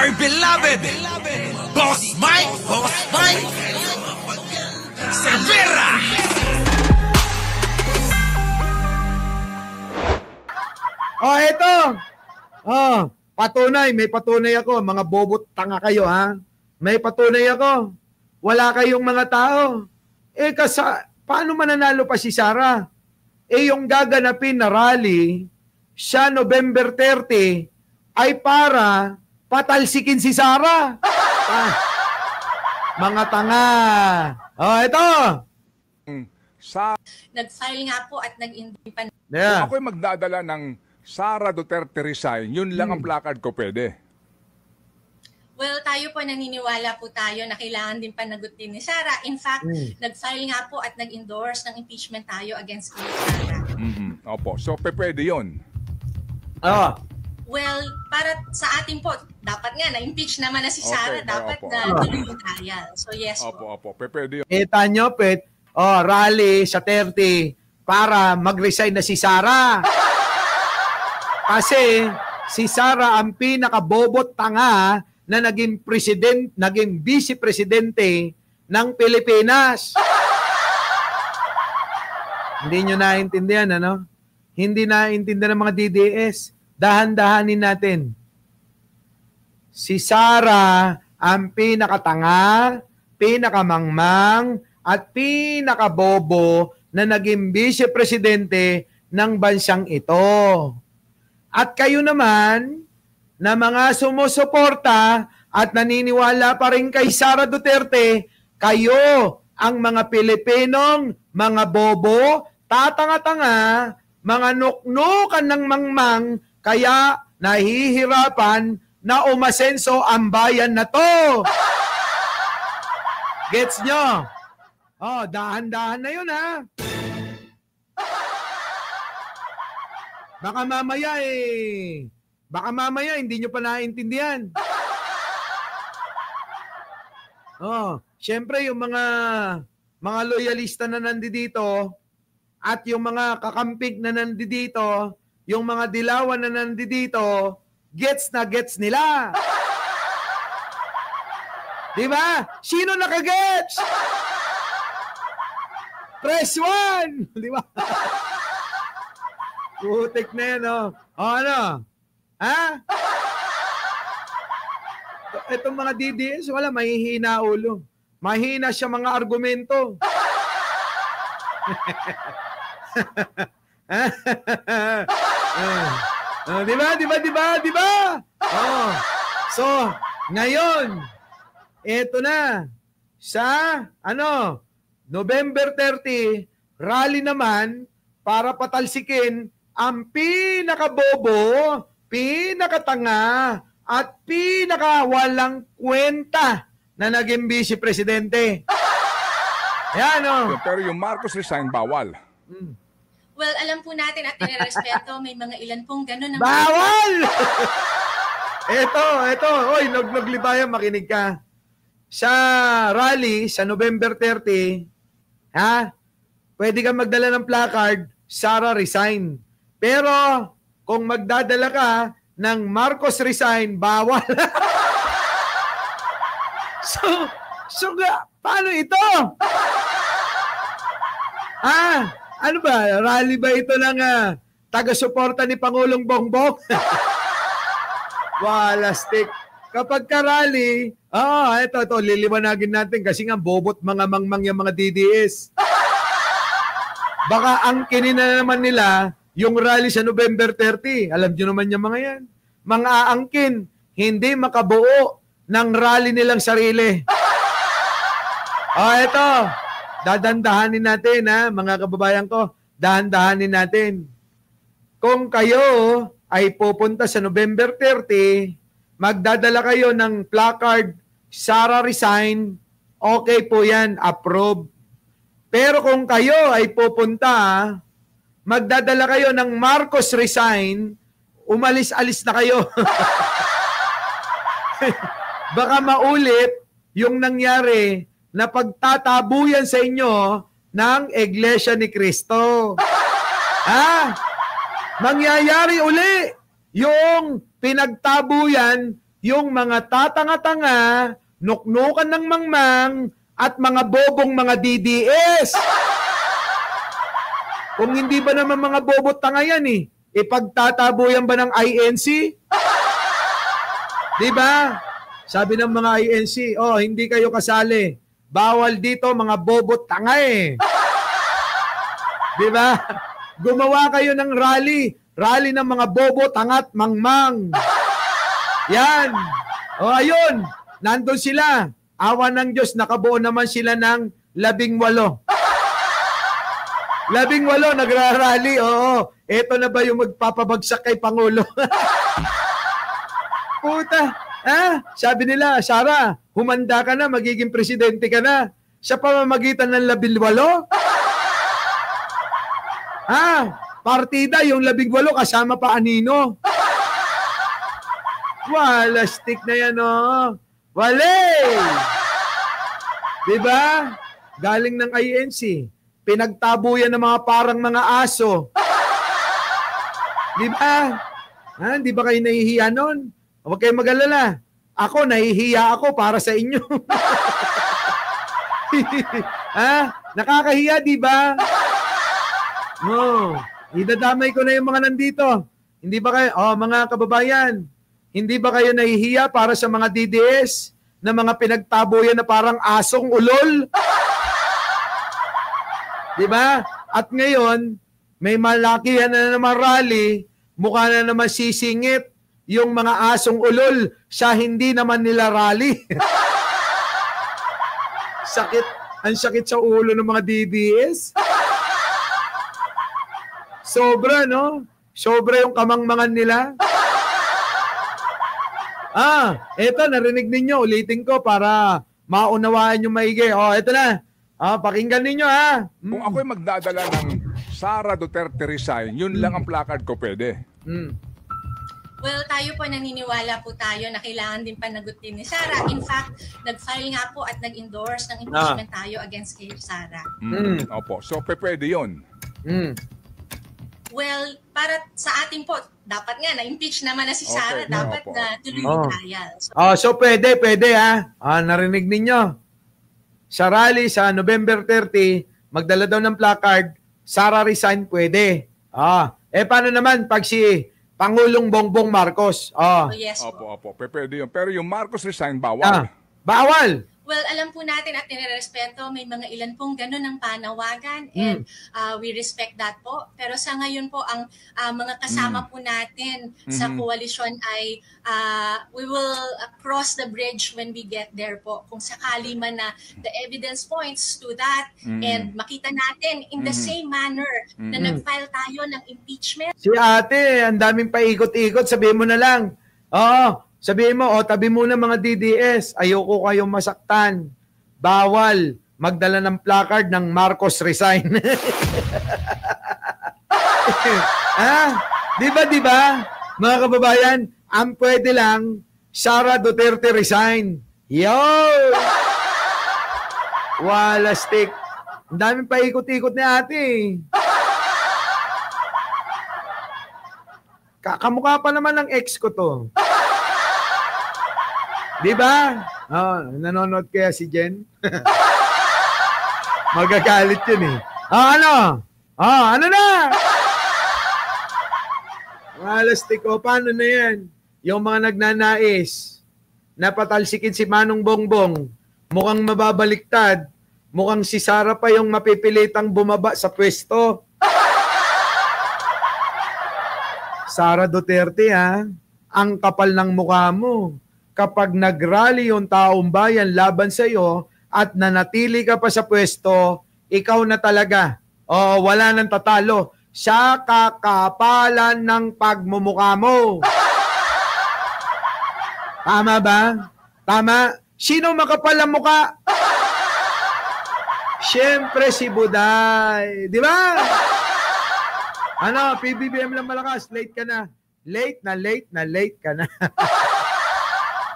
my beloved Boss Mike Cervera. Oh, ito. Oh, patunay, may patunay ako. Mga bobot tanga kayo, ha? May patunay ako. Wala kayong mga tao. Paano mananalo pa si Sara? Yung gaganapin na rally sa November 30 ay para patalsikin si Sara. Mga tanga. Oh, ito. Nag-file nga po at nag-independent. Kung ako'y magdadala ng Sara Duterte resign, yun lang ang placard ko pwede. Well, tayo po naniniwala po tayo na kailangan din panagutin ni Sara. In fact, nag-file nga po at nag-endorse ng impeachment tayo against kay Sara. Opo. So, pwede yun. Well, para sa atin po, dapat nga na-impeach naman na si Sara. Dapat na tuloy yung trial. So, yes po. Opo. Pwede yun. Kita nyo, rally sa 30 para mag-resign na si Sara. Kasi si Sara ang pinakabobot tanga na naging vice-presidente ng Pilipinas. Hindi nyo naintindihan, ano? Hindi naintindihan ng mga DDS. Dahan-dahanin natin. Si Sara ang pinakatanga, pinakamangmang, at pinakabobo na naging vice-presidente ng bansang ito. At kayo naman, na mga sumusuporta at naniniwala pa rin kay Sara Duterte, kayo ang mga Pilipinong, mga bobo, tatanga-tanga, mga nuknukan ng mangmang, kaya nahihirapan na umasenso ang bayan na to. Gets nyo? Dahan-dahan na yun, ha? Baka mamaya hindi nyo pa naiintindihan. Siyempre yung mga loyalista na nandito at yung mga kakampig na nandito, yung mga dilawan na nandito, gets nila. Diba? Sino nakagets? Press 1! Diba? Putik na yan, ano? Ha? Itong mga DDS, wala, mahihina ulo. Mahina siya mga argumento. Diba? So, ngayon, eto na. Sa, November 30, rally naman para patalsikin ang pinakabobo, pinakatanga, at pinakawalang kwenta na naging vice-presidente. Ayan, Pero yung Marcos resign, bawal. Well, alam po natin at nirespeto, may mga ilan pong gano'n. Bawal! Ito. Oy, naglibayan, makinig ka. Sa rally, sa November 30, pwede kang magdala ng placard, Sara resign. Pero kung magdadala ka ng Marcos resign, bawal. so paano ito? Ano ba? Rally ba ito ng taga-suporta ni Pangulong Bongbong? Walastik. Kapag ka-rally, ito, liliwanagin natin kasi nga bobot mga mangmang yung mga DDS. Baka angkinin na naman nila yung rally sa November 30. Alam nyo naman yung mga yan. Mga aangkin, hindi makabuo ng rally nilang sarili. Ito. Dadandahanin natin, mga kababayan ko. Dahan-dahanin natin. Kung kayo ay pupunta sa November 30, magdadala kayo ng placard, Sara resign, okay po yan, approve. Pero kung kayo ay pupunta, magdadala kayo ng Marcos resign, umalis-alis na kayo. Baka maulit yung nangyari na pagtatabuyan sa inyo ng Iglesia ni Cristo. Mangyayari uli yung pinagtabuyan yung mga tatanga-tanga, nuknukan ng mangmang, at mga bobong mga DDS. Kung hindi ba naman mga bobot tanga yan eh, ipagtatabuyan ba ng INC? Di ba? Sabi ng mga INC, oh, hindi kayo kasali. Bawal dito mga bobot tanga eh. Di ba? Gumawa kayo ng rally ng mga bobo, tangat, mangmang. Yan. O ayun, nandun sila. Awa ng Diyos, nakabuo naman sila ng 18. 18 nagrarally. Oo. Ito na ba yung magpapabagsak kay Pangulo? Puta. Sabi nila, Sara, humanda ka na, magiging presidente ka na. Sa pamamagitan ng 18? Partida, yung 18 kasama pa anino. Wala, stick na yan, oh. Wale! Diba? Galing ng INC. Pinagtabuyan ng mga parang mga aso. Diba? Di ba kayo nahihiya nun? Huwag kayong mag-alala. Ako, nahihiya ako para sa inyo. Nakakahiya, diba? No. Idadamay ko na yung mga nandito. Hindi ba kayo, mga kababayan, hindi ba kayo nahihiya para sa mga DDS na mga pinagtabuyan na parang asong ulol? Diba? At ngayon, may malakihan na naman rally, mukha na naman sisingit yung mga asong ulol sa hindi naman nila rally. Sakit, ang sakit sa ulo ng mga DDS. Sobra, no? Sobra yung kamangmangan nila. Eto, narinig ninyo. Ulitin ko para maunawaan yung maigi. Eto na. Pakinggan ninyo, Kung ako'y magdadala ng Sara Duterte resign, yun lang ang placard ko pwede. Well, tayo po naniniwala po tayo na kailangan din panagutin ni Sara. In fact, nag-file nga po at nag-endorse ng impeachment tayo against kay Sara. Opo. So, pwede yun. Well, para sa atin po, dapat nga na-impeach naman na si Sara. Okay. Dapat Opo. na tuloy yung trial. So pwede narinig ninyo. Sa rally sa November 30, magdala daw ng placard, Sara resign, pwede. Paano naman pag si Pangulong Bongbong Marcos? Yes po. Opo. Pwede yun. Pero yung Marcos resign, bawal. Bawal. Well, alam po natin at nirerespeto, may mga ilan pong ganun ang panawagan and we respect that po. Pero sa ngayon po, ang mga kasama po natin sa koalisyon ay we will cross the bridge when we get there po. Kung sakali man na the evidence points to that and makita natin in the same manner na nag-file tayo ng impeachment. Si ate, ang daming paikot-ikot, sabihin mo na lang. Sabihin mo, tabi muna mga DDS, ayoko kayong masaktan. Bawal magdala ng placard ng Marcos resign. Diba? Mga kababayan, ang pwede lang, Sara Duterte resign. Yo! Wala stick. Ang daming paikot-ikot ni ate. Kakamukha pa naman ng ex ko to. Diba? Nanonood kaya si Jen? Magagalit yun eh. Ano na? Alastik ko, paano na yan? Yung mga nagnanais na patalsikin si Manong Bongbong, mukhang mababaliktad, mukhang si Sara pa yung mapipilitang bumaba sa pwesto. Sara Duterte, ang kapal ng mukha mo. Kapag nag-rally yung taong bayan laban sa iyo at nanatili ka pa sa pwesto, ikaw na talaga. Wala nang tatalo. Sa kakapalan ng pagmumukha mo. Tama ba? Tama? Sino makapal ang mukha? Siyempre si Buday. Di ba? PBBM lang malakas. Late ka na. Late ka na.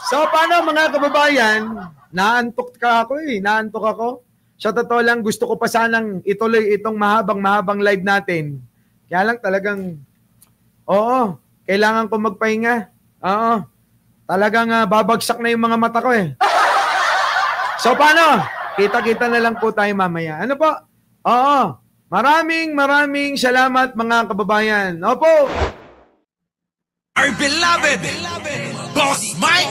So, paano mga kababayan? Naantok ako. Sa totoo lang, gusto ko pa sanang ituloy itong mahabang live natin. Kaya lang talagang, kailangan ko magpahinga. Talagang babagsak na yung mga mata ko eh. So paano? Kita-kita na lang po tayo mamaya. Ano po? Oo. Maraming salamat mga kababayan. Opo. Our beloved Boss Mike.